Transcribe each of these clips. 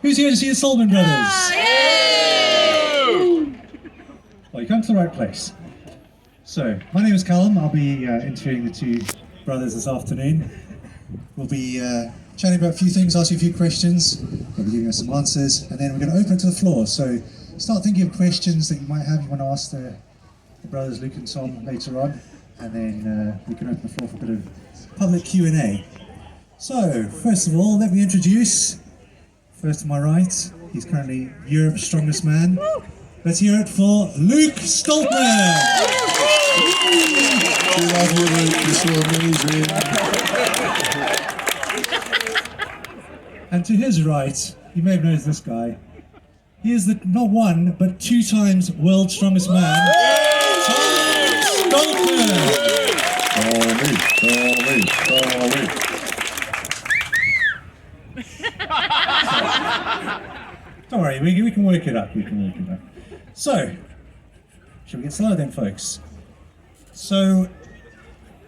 Who's here to see the Stoltman brothers? Well, you come to the right place. So, my name is Callum. I'll be interviewing the two brothers this afternoon. We'll be chatting about a few things, asking a few questions, they'll be giving us some answers, and then we're going to open it to the floor. So, start thinking of questions that you might have, you want to ask the brothers Luke and Tom later on, and then we can open the floor for a bit of public Q&A. So, first of all, let me introduce, first to my right, he's currently Europe's strongest man. Let's hear it for Luke Stoltman! We love you, Luke, you're so amazing. And to his right, you may have noticed this guy. He is the not one, but 2 times world's strongest man, Stoltman! Don't worry, we can work it up, So, shall we get started then, folks? So,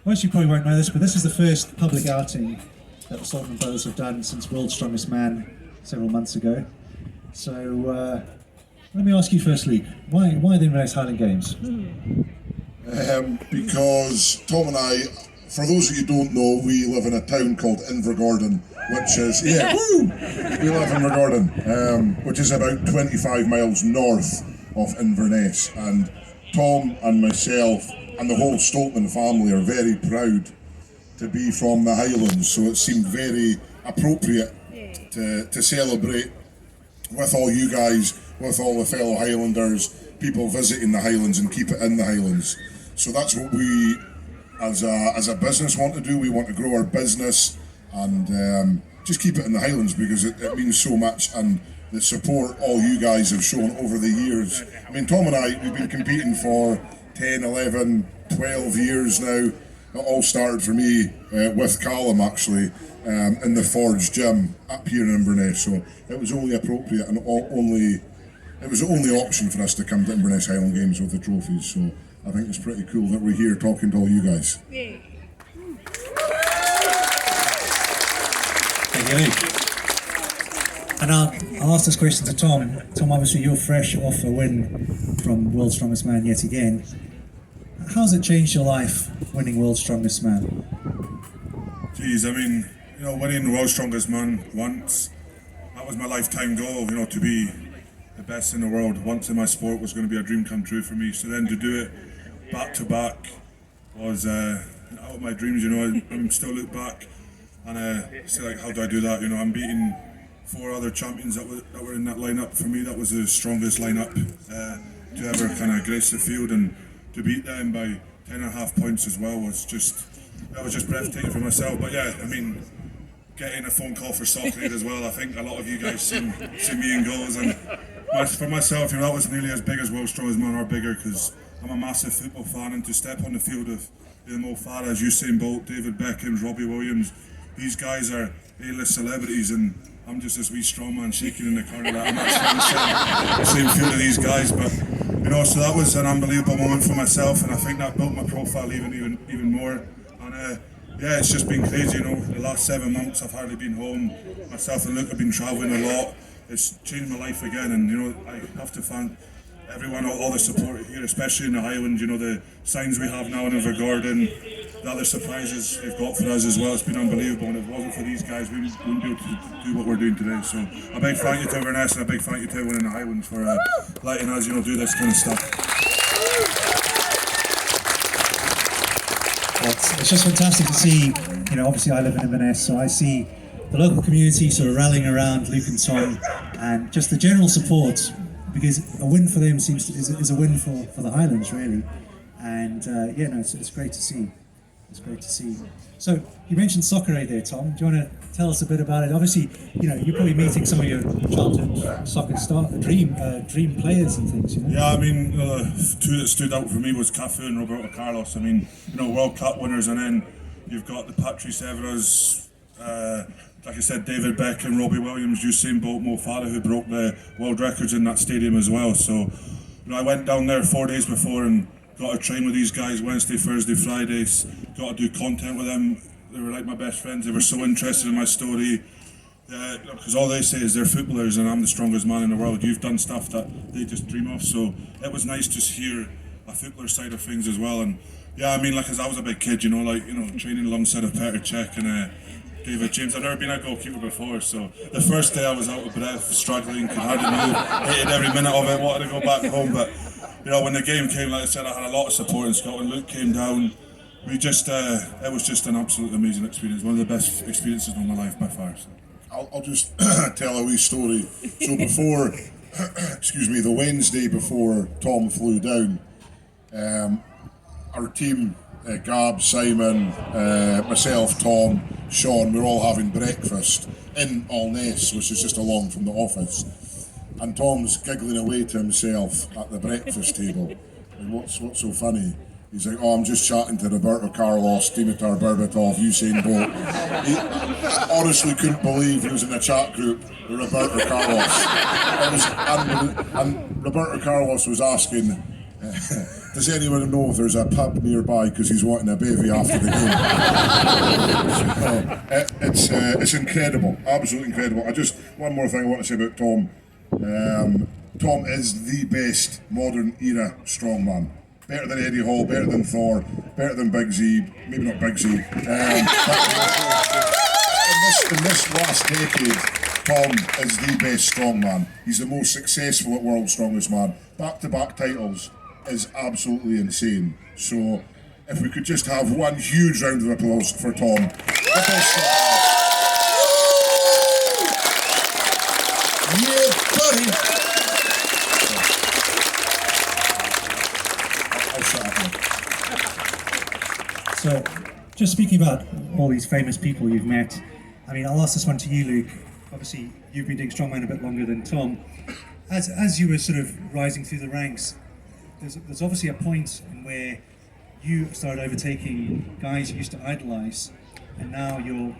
most of you probably won't know this, but this is the first public outing that the Stoltman brothers have done since World's Strongest Man several months ago. So, let me ask you first, Luke, why the Inverness Highland Games? Because Tom and I, for those of you who don't know, we live in a town called Invergordon, which is, we live in Invergordon, which is about 25 miles north of Inverness, and Tom and myself and the whole Stoltman family are very proud to be from the Highlands, so it seemed very appropriate to celebrate with all you guys, with all the fellow Highlanders, people visiting the Highlands, and keep it in the Highlands. So that's what we, as a business, want to do. We want to grow our business and just keep it in the Highlands because it means so much, and the support all you guys have shown over the years. I mean, Tom and I, we've been competing for 10, 11, 12 years now. It all started for me with Callum, actually, in the Forge gym up here in Inverness. So it was only appropriate and it was the only option for us to come to Inverness Highland Games with the trophies. So I think it's pretty cool that we're here talking to all you guys. Thank you, Luke. And I'll ask this question to Tom. Tom, obviously you're fresh off a win from World's Strongest Man yet again. How's it changed your life, winning World's Strongest Man? Geez, I mean, winning World's Strongest Man once, that was my lifetime goal, to be the best in the world. Once in my sport was going to be a dream come true for me. So then to do it back to back was out of my dreams, I'm still look back and say, like, how do I do that? I'm beating 4 other champions that were in that lineup. For me, that was the strongest lineup to ever kind of grace the field, and to beat them by 10.5 points as well was just breathtaking for myself. But yeah, I mean, getting a phone call for soccer as well, I think a lot of you guys see me in goals, and for myself, that was nearly as big as World's Strongest Man or bigger, because I'm a massive football fan, and to step on the field of Mo Farah's, Usain Bolt, David Beckham's, Robbie Williams, these guys are A-list celebrities, and I'm just this wee strong man shaking in the corner. I'm actually on the same field of these guys, but so that was an unbelievable moment for myself, and I think that built my profile even more. And it's just been crazy. The last 7 months I've hardly been home. Myself and Luke have been travelling a lot. It's changed my life again, and I have to thank everyone, all the support here, especially in the Highlands. The signs we have now in Invergordon, the other surprises they've got for us as well. It's been unbelievable, and if it wasn't for these guys, we wouldn't be able to do what we're doing today. So a big thank you to Inverness, and a big thank you to everyone in the Highlands for letting us, do this kind of stuff. It's just fantastic to see. Obviously I live in Inverness, so I see the local community sort of rallying around Luke and Tom, and just the general support, because a win for them is a win for the Highlands, really. And it's great to see. It's great to see. So you mentioned soccer right there, Tom. Do you want to tell us a bit about it? Obviously, you're probably meeting some of your childhood soccer dream players and things. Yeah, I mean, 2 that stood out for me was Cafu and Roberto Carlos. I mean, World Cup winners, and then you've got the Patrice Evras, like I said, David Beckham, Robbie Williams, Usain Bolt, Mo Farah, who broke the world records in that stadium as well. So, I went down there 4 days before and got to train with these guys Wednesday, Thursday, Fridays. Got to do content with them. They were like my best friends. They were so interested in my story. Because all they say is they're footballers and I'm the strongest man in the world. You've done stuff that they just dream of, so it was nice to hear a footballer side of things as well. And yeah, I mean, like, as I was a big kid, training alongside of Petr Cech and David James. I've never been a goalkeeper before, so the first day I was out of breath, struggling, could hardly move, hated every minute of it, wanted to go back home. But when the game came, like I said, I had a lot of support in Scotland. Luke came down. It was just an absolute amazing experience. One of the best experiences of my life by far. So. I'll just tell a wee story. So before, the Wednesday before Tom flew down, our team, Gab, Simon, myself, Tom, Sean, we're all having breakfast in Inverness, which is just along from the office. And Tom's giggling away to himself at the breakfast table. And what's so funny? He's like, I'm just chatting to Roberto Carlos, Dimitar Berbatov, Usain Bolt. I honestly couldn't believe he was in a chat group with Roberto Carlos. And Roberto Carlos was asking, does anyone know if there's a pub nearby because he's wanting a bevy after the game? It's incredible, absolutely incredible. One more thing I want to say about Tom. Tom is the best modern era strongman. Better than Eddie Hall, better than Thor, better than Big Z, maybe not Big Z. In this last decade, Tom is the best strongman. He's the most successful at World's Strongest Man. Back-to-back titles is absolutely insane. So, if we could just have one huge round of applause for Tom. The best strongman. Yeah, buddy. So, just speaking about all these famous people you've met, I mean, I'll ask this one to you, Luke. Obviously, you've been doing strongman a bit longer than Tom. As you were sort of rising through the ranks, there's obviously a point in where you started overtaking guys you used to idolise, and now you've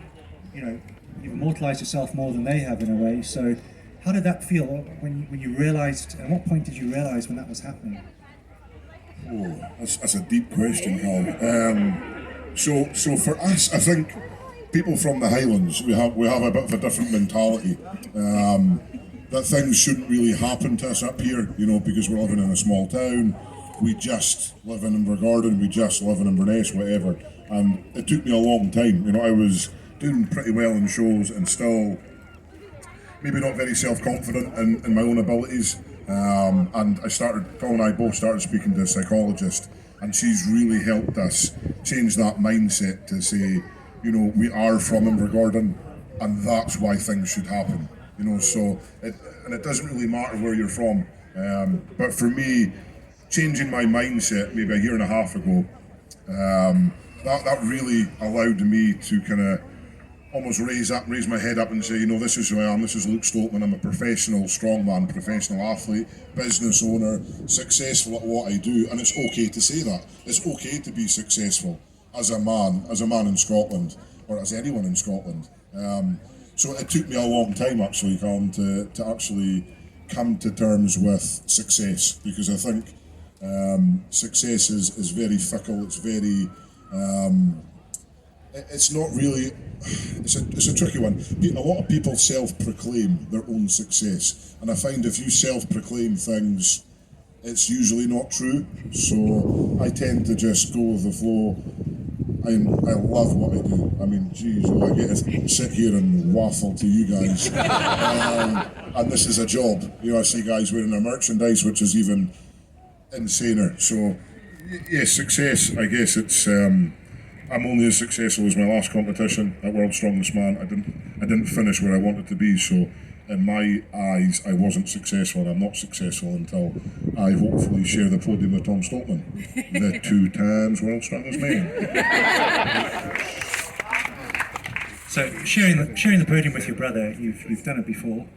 immortalised yourself more than they have in a way. So, how did that feel when you realised? At what point did you realise when that was happening? Oh, that's a deep question, Carl. So for us, I think people from the Highlands, we have a bit of a different mentality. That things shouldn't really happen to us up here, because we're living in a small town. We just live in Invergordon, we just live in Inverness, whatever. And it took me a long time. I was doing pretty well in shows and still maybe not very self-confident in my own abilities. And Tom and I both started speaking to a psychologist, and she's really helped us change that mindset to say, we are from Invergordon, and that's why things should happen. So it doesn't really matter where you're from. But for me, changing my mindset maybe a year and a half ago, that really allowed me to kind of almost raise my head up and say, this is who I am, this is Luke Stoltman, I'm a professional strongman, professional athlete, business owner, successful at what I do, and it's okay to say that. It's okay to be successful as a man in Scotland, or as anyone in Scotland. So it took me a long time actually, Colin, to actually come to terms with success, because I think success is very fickle, it's very... it's not really, it's a tricky one. A lot of people self-proclaim their own success, and I find if you self-proclaim things, it's usually not true. So I tend to just go with the flow. I love what I do. I mean, geez, I get to sit here and waffle to you guys. And this is a job. I see guys wearing their merchandise, which is even insaner. So, yes, success, I guess it's... I'm only as successful as my last competition at World's Strongest Man. I didn't finish where I wanted to be, so in my eyes, I wasn't successful, and I'm not successful until I hopefully share the podium with Tom Stoltman, the 2 times World's Strongest Man. So sharing the podium with your brother, you've done it before.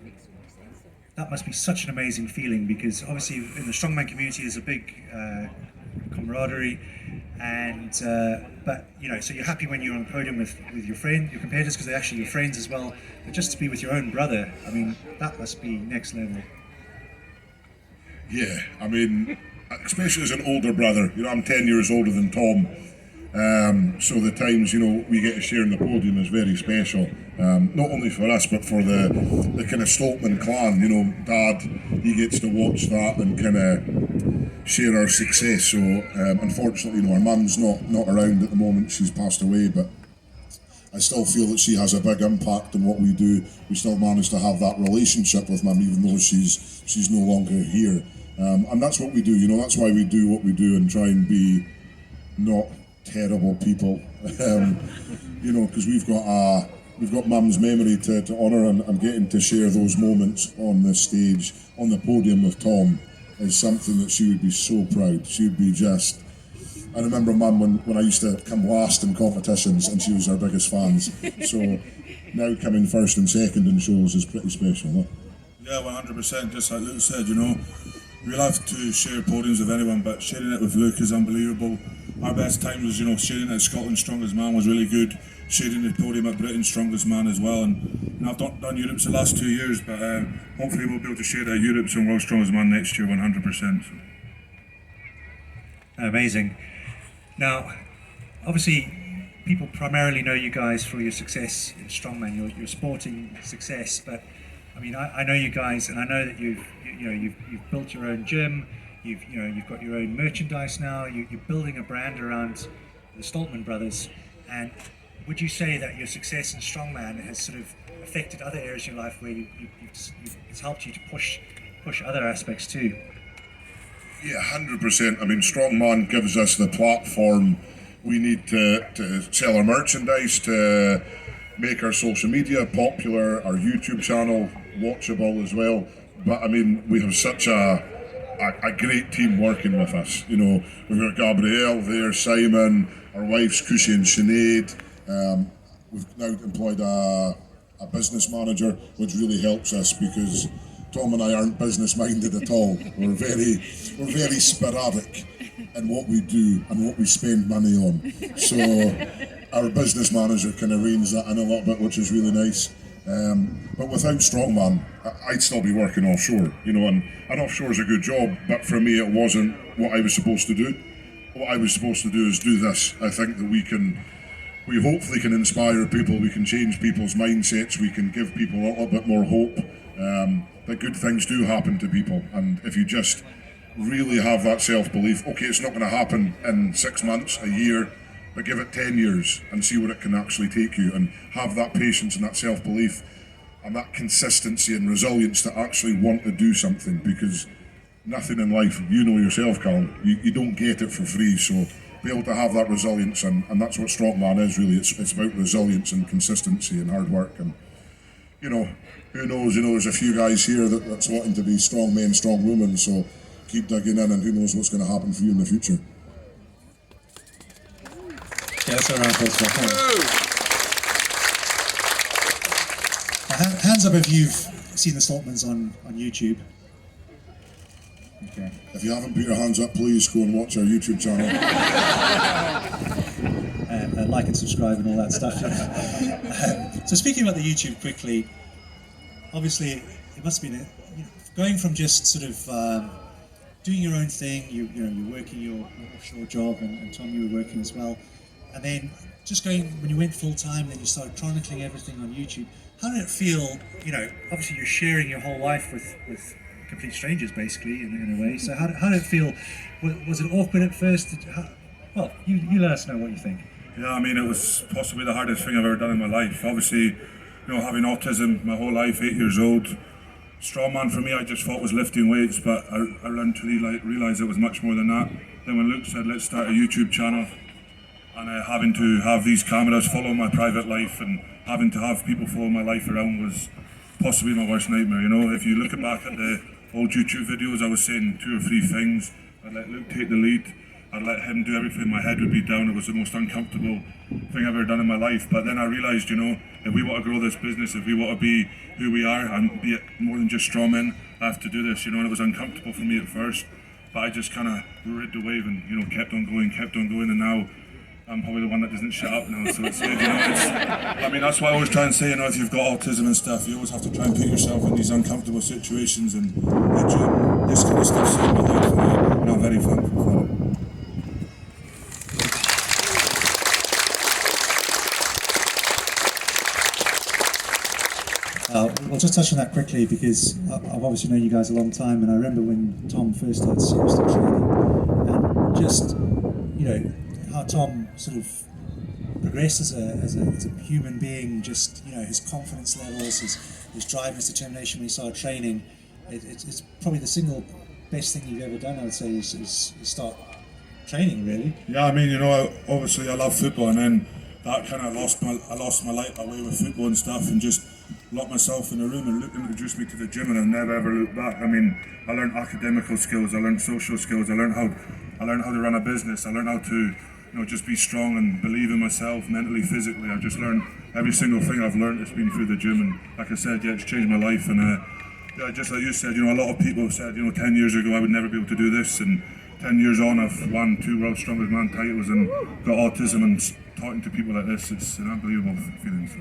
That must be such an amazing feeling, because obviously in the strongman community there's a big camaraderie, and but so you're happy when you're on the podium with your competitors, because they're actually your friends as well. But just to be with your own brother, I mean, that must be next level. Yeah, I mean, especially as an older brother, I'm 10 years older than Tom. So the times, we get to share in the podium is very special. Not only for us, but for the kind of Stoltman clan. Dad, he gets to watch that and kind of share our success. So unfortunately, our mum's not around at the moment. She's passed away, but I still feel that she has a big impact on what we do. We still manage to have that relationship with mum, even though she's no longer here. And that's what we do. That's why we do what we do and try and be not terrible people. Because we've got mum's memory to honour, and I'm getting to share those moments on the stage, on the podium with Tom, is something that she would be so proud. She would be just... I remember mum when I used to come last in competitions, and she was our biggest fans. So now coming first and second in shows is pretty special. Huh? Yeah, 100%. Just like Luke said, we love to share podiums with anyone, but sharing it with Luke is unbelievable. Our best time was, sharing it at Scotland's Strongest Man was really good. Sharing the podium at Britain's Strongest Man as well. And I've done Europe's the last 2 years, but hopefully we'll be able to share it at Europe's and World's Strongest Man next year, 100%. Amazing. Now, obviously, people primarily know you guys for your success in strongman, your sporting success. But I mean, I know you guys, and I know that you've built your own gym. You've got your own merchandise now. You're building a brand around the Stoltman brothers. And would you say that your success in strongman has sort of affected other areas of your life where it's helped you to push other aspects too? Yeah, 100%. I mean, Strongman gives us the platform we need to sell our merchandise, to make our social media popular, our YouTube channel watchable as well. But I mean, we have such a great team working with us. We've got Gabrielle there, Simon, our wives Cushy and Sinead. We've now employed a business manager, which really helps us because Tom and I aren't business minded at all. We're very sporadic in what we do and what we spend money on. So our business manager can arrange that in a little bit, which is really nice. But without Strongman, I'd still be working offshore, and offshore is a good job, but for me it wasn't what I was supposed to do. What I was supposed to do is do this. I think that we hopefully can inspire people, we can change people's mindsets, we can give people a little bit more hope. That good things do happen to people, and if you just really have that self-belief, okay, it's not going to happen in 6 months, a year, but give it 10 years and see where it can actually take you, and have that patience and that self-belief and that consistency and resilience to actually want to do something, because nothing in life, yourself, Callum, you don't get it for free. So be able to have that resilience, and that's what Strongman is really. It's about resilience and consistency and hard work. And who knows, there's a few guys here that's wanting to be strong men, strong women, so keep digging in, and who knows what's going to happen for you in the future. Yeah, that's around hands up if you've seen the Stoltmans on YouTube. Okay. If you haven't put your hands up, please go and watch our YouTube channel. And like and subscribe and all that stuff. So speaking about the YouTube quickly, obviously it must have been going from just sort of doing your own thing, you're working your offshore job, and Tom, you were working as well, and then just going, when you went full time, then you started chronicling everything on YouTube. How did it feel? Obviously you're sharing your whole life with complete strangers, basically, in a way. So how did it feel? Was it awkward at first? You let us know what you think. Yeah, I mean, it was possibly the hardest thing I've ever done in my life. Obviously, having autism my whole life, 8 years old. Strongman for me, I just thought was lifting weights, but I learned to realise it was much more than that. Then when Luke said, let's start a YouTube channel, and having to have these cameras follow my private life and having to have people follow my life around was possibly my worst nightmare. If you look back at the old YouTube videos, I was saying 2 or 3 things. I'd let Luke take the lead. I'd let him do everything. My head would be down. It was the most uncomfortable thing I've ever done in my life. But then I realised, if we want to grow this business, if we want to be who we are and be more than just strawmen, I have to do this. And it was uncomfortable for me at first, but I just kind of rid the wave and kept on going, and now I'm probably the one that doesn't shut up now, so it's good. That's why I always try and say, if you've got autism and stuff, you always have to try and put yourself in these uncomfortable situations, and this kind of stuff saved my life, and I'm very thankful for it. We'll just touch on that quickly because I've obviously known you guys a long time, and I remember when Tom first started seriously training, and just, you know, how Tom sort of progressed as a human being, just, you know, his confidence levels, his drive, his determination when he started training. It's probably the single best thing you've ever done, I would say, is start training, really. Yeah, I mean, you know, obviously I love football, and then that kind of I lost my life away with football and stuff, and just locked myself in a room, and Luke introduced me to the gym, and I never ever looked back. I mean, I learned academical skills, I learned social skills, I learned how to run a business, I learned how to, you know, just be strong and believe in myself mentally, physically. I've just learned every single thing I've learned. It's been through the gym, and like I said, yeah, it's changed my life. And yeah, just like you said, you know, a lot of people said, you know, 10 years ago I would never be able to do this, and 10 years on, I've won 2 World's Strongest Man titles and got autism, and talking to people like this, it's an unbelievable feeling. So.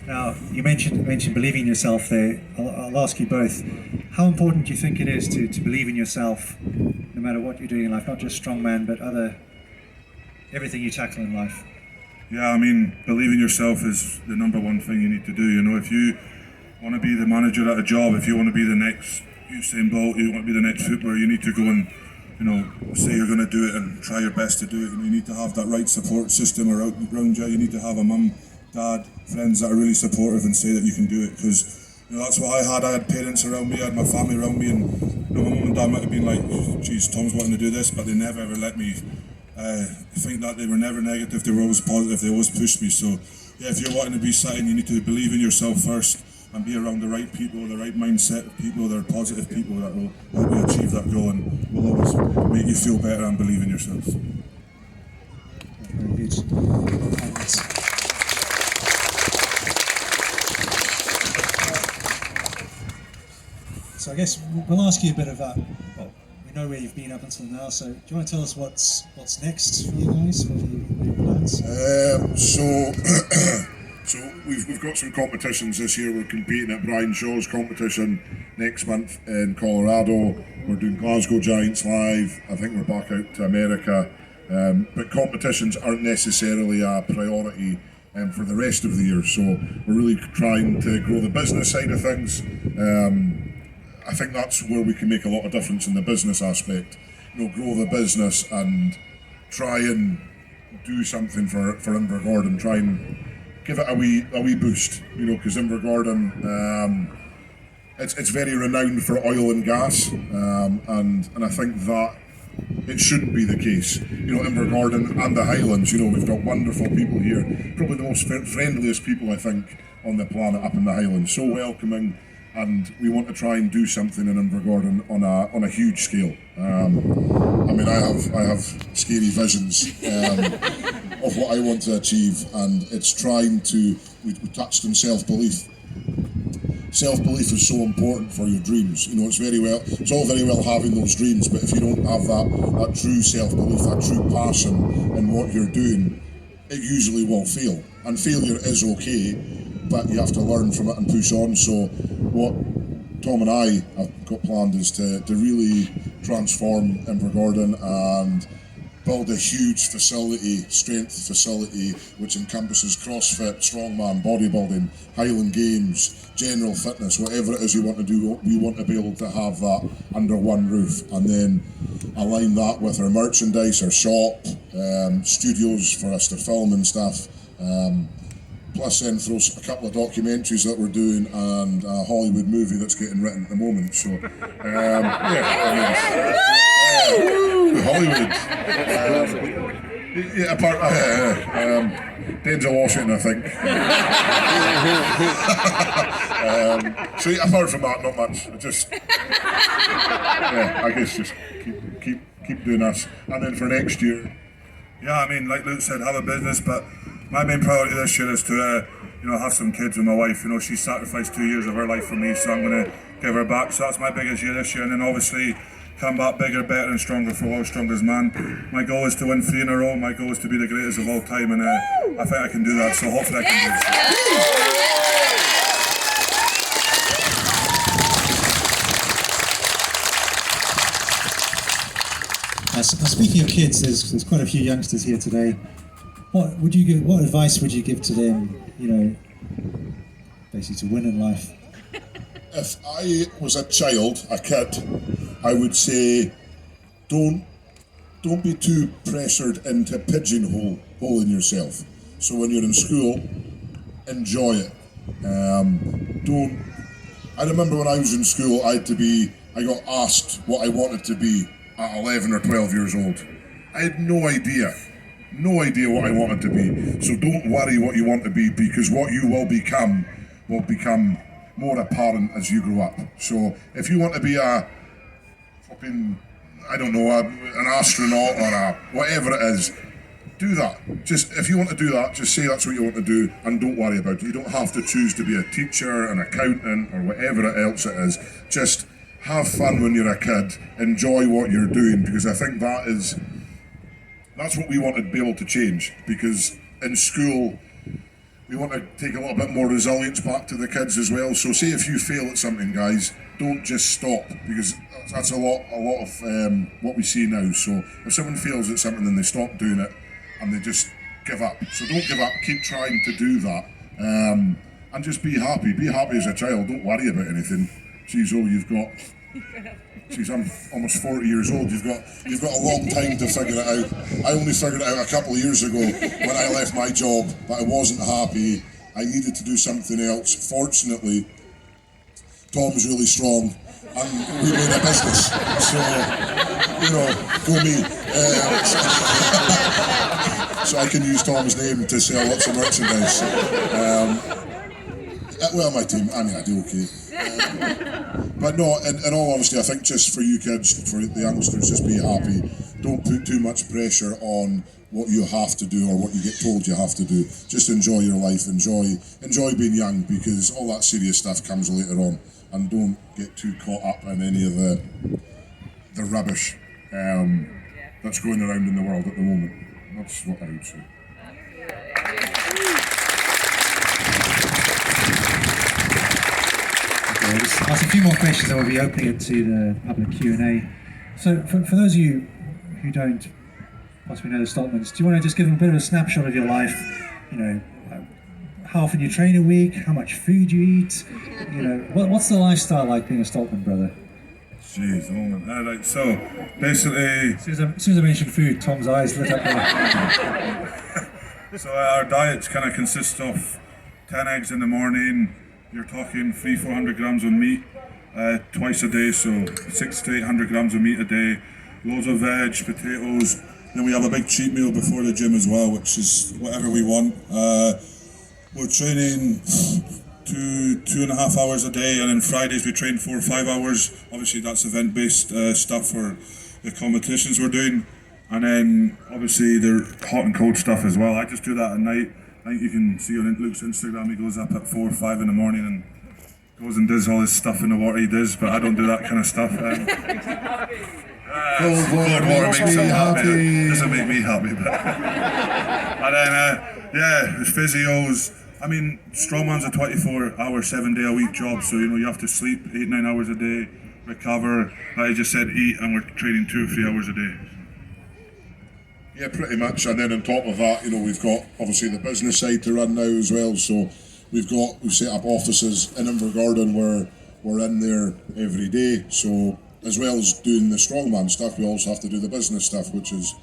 Now, you mentioned believing in yourself there. I'll ask you both, how important do you think it is to believe in yourself, no matter what you're doing in life, not just strongman, but everything you tackle in life? Yeah, I mean, believing yourself is the number one thing you need to do. You know, if you want to be the manager at a job, if you want to be the next Usain Bolt, you want to be the next footballer, you need to go and, you know, say you're going to do it and try your best to do it. And you need to have that right support system around you. You need to have a mum, dad, friends that are really supportive and say that you can do it, because, you know, that's what I had. I had parents around me, I had my family around me, and, you know, my mum and dad might have been like, geez, Tom's wanting to do this, but they never ever let me think that. They were never negative, they were always positive, they always pushed me. So yeah, if you're wanting to be something, you need to believe in yourself first and be around the right people, the right mindset of people, that are positive people that will help you achieve that goal and will always make you feel better and believe in yourself. Very good. So I guess we'll ask you a bit about, well, we know where you've been up until now, so do you want to tell us what's next for you guys? What are your plans? So we've got some competitions this year. We're competing at Brian Shaw's competition next month in Colorado. We're doing Glasgow Giants live. I think we're back out to America. But competitions aren't necessarily a priority for the rest of the year. So we're really trying to grow the business side of things. I think that's where we can make a lot of difference in the business aspect. You know, grow the business and try and do something for Invergordon. Try and give it a wee boost, you know, because Invergordon, it's very renowned for oil and gas, and I think that it shouldn't be the case. You know, Invergordon and the Highlands, you know, we've got wonderful people here, probably the most friendliest people I think on the planet up in the Highlands, so welcoming, and we want to try and do something in Invergordon on a huge scale. I mean, I have scary visions of what I want to achieve, and it's trying to. We touched on self-belief. Self-belief is so important for your dreams. You know, it's all very well having those dreams, but if you don't have that true self-belief, that true passion in what you're doing, it usually will fail. And failure is okay, but you have to learn from it and push on. So what Tom and I have got planned is to really transform Invergordon and build a huge facility, strength facility, which encompasses CrossFit, strongman, bodybuilding, Highland Games, general fitness, whatever it is you want to do. We want to be able to have that under one roof, and then align that with our merchandise, our shop, studios for us to film and stuff. Plus then throw a couple of documentaries that we're doing and a Hollywood movie that's getting written at the moment. So, Hollywood. Denzel Washington, I think. So apart from that, not much. I guess just keep doing us. And then for next year. Yeah, I mean, like Luke said, have a business, but my main priority this year is to, have some kids with my wife. You know, she sacrificed 2 years of her life for me, so I'm going to give her back. So that's my biggest year this year, and then obviously come back bigger, better, and stronger for World's Strongest Man. My goal is to win 3 in a row. My goal is to be the greatest of all time, and I think I can do that. So hopefully I can do it. Speaking of kids, there's quite a few youngsters here today. What advice would you give to them? You know, basically to win in life? If I was a child, a kid, I would say don't be too pressured into pigeonholing yourself. So when you're in school, enjoy it. I remember when I was in school, I got asked what I wanted to be at 11 or 12 years old. I had no idea what I wanted to be. So don't worry what you want to be, because what you will become more apparent as you grow up. So if you want to be an astronaut or whatever it is, do that. Just if you want to do that, just say that's what you want to do, and don't worry about it. You don't have to choose to be a teacher, an accountant, or whatever else it is. Just have fun when you're a kid. Enjoy what you're doing, because I think that's what we want to be able to change. Because in school, we want to take a little bit more resilience back to the kids as well. So say if you fail at something, guys, don't just stop, because that's a lot of what we see now. So if someone fails at something, then they stop doing it and they just give up. So don't give up, keep trying to do that, and just be happy. Be happy as a child, don't worry about anything. Geez, I'm almost 40 years old. You've got a long time to figure it out. I only figured it out a couple of years ago when I left my job, but I wasn't happy. I needed to do something else. Fortunately, Tom's really strong, and we made a business. So, go me. So I can use Tom's name to sell lots of merchandise. Well, my team, I do okay. But no, in all honesty, I think just for you kids, for the youngsters, just be happy. Don't put too much pressure on what you have to do or what you get told you have to do. Just enjoy your life, enjoy being young, because all that serious stuff comes later on. And don't get too caught up in any of the rubbish that's going around in the world at the moment. That's what I would say. I'll just ask a few more questions, and we'll be opening it to the public Q&A. So for those of you who don't possibly know the Stoltmans, do you want to just give them a bit of a snapshot of your life? How often you train a week, how much food you eat, what's the lifestyle like being a Stoltman brother? Jeez, right, so basically... As soon as I mentioned food, Tom's eyes lit up. So our diets kind of consist of 10 eggs in the morning. You're talking 300-400 grams of meat twice a day, so 600 to 800 grams of meat a day. Loads of veg, potatoes. Then we have a big cheat meal before the gym as well, which is whatever we want. We're training 2.5 hours a day, and then Fridays we train 4 or 5 hours. Obviously that's event-based stuff for the competitions we're doing. And then obviously the hot and cold stuff as well. I just do that at night. I think you can see on Luke's Instagram, he goes up at 4 or 5 in the morning and goes and does all his stuff in the water he does, but I don't do that kind of stuff. Cold water makes me happy. Doesn't make me happy, but... And then, the physios. I mean, strongman's a 24-hour, 7-day-a-week job, so you have to sleep 8-9 hours a day, recover. Like I just said, eat, and we're training 2 or 3 hours a day. Yeah, pretty much. And then on top of that, we've got obviously the business side to run now as well. So we've set up offices in Invergordon where we're in there every day. So as well as doing the strongman stuff, we also have to do the business stuff, which is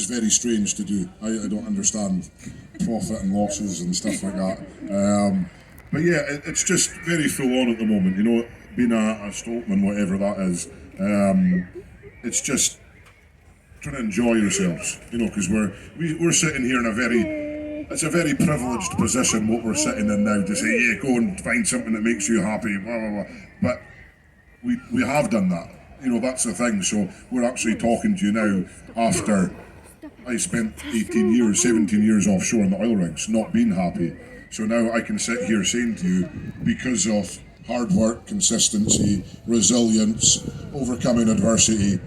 very strange to do. I don't understand profit and losses and stuff like that. But yeah, it's just very full on at the moment. Being a Stoltman, whatever that is, it's just trying to enjoy yourselves. Because we're sitting here in it's a very privileged position what we're sitting in now to say, yeah, go and find something that makes you happy, blah blah blah. But we have done that. That's the thing. So we're actually talking to you now after I spent 17 years offshore in the oil rigs, not being happy. So now I can sit here saying to you, because of hard work, consistency, resilience, overcoming adversity,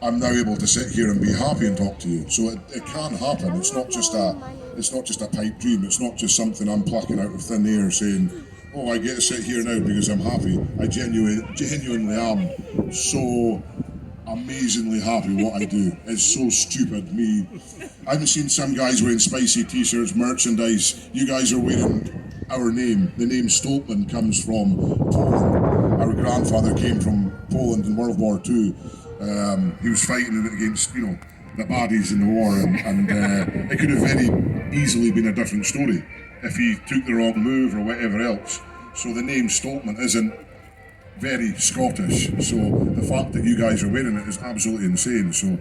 I'm now able to sit here and be happy and talk to you. So it can happen. It's not just a pipe dream. It's not just something I'm plucking out of thin air saying, oh, I get to sit here now because I'm happy. I genuinely am so amazingly happy what I do. It's so stupid. I haven't seen some guys wearing spicy t-shirts, merchandise. You guys are wearing our name. The name Stoltman comes from Poland. Our grandfather came from Poland in World War II. He was fighting against, the baddies in the war, and it could have very easily been a different story if he took the wrong move or whatever else. So the name Stoltman isn't very Scottish. So the fact that you guys are wearing it is absolutely insane. So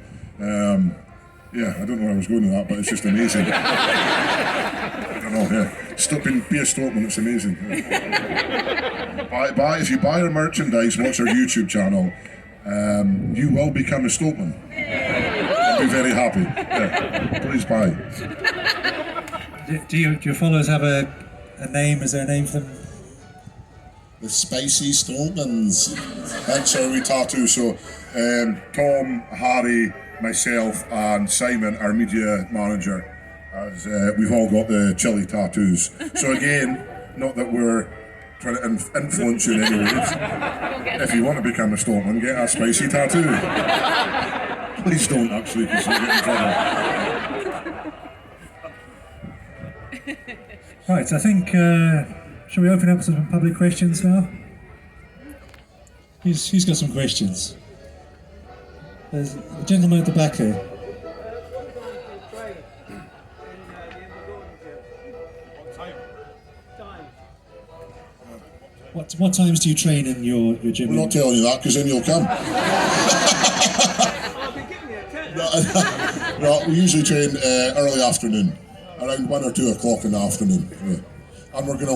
yeah, I don't know where I was going with that, but it's just amazing. I don't know, yeah. Be a Stoltman, it's amazing. If you buy our merchandise, watch our YouTube channel, you will become a Stoltman. I'll be very happy. Yeah. Please buy. Do your followers have a name? Is there a name for them? The Spicy Stoltmans. That's our wee tattoo. So Tom, Harry, myself and Simon, our media manager, as we've all got the chili tattoos. So again, not that we're trying to influence you in any ways. If you want to become a Stoltman, get a spicy tattoo. Please don't, actually, because you'll get in trouble. Right, I think, shall we open up some public questions now? Who's got some questions? There's a gentleman at the back here. What times do you train in your gym? We're not telling you that because then you'll come. No, we usually train early afternoon, around 1 or 2 o'clock in the afternoon. Yeah. And we're going to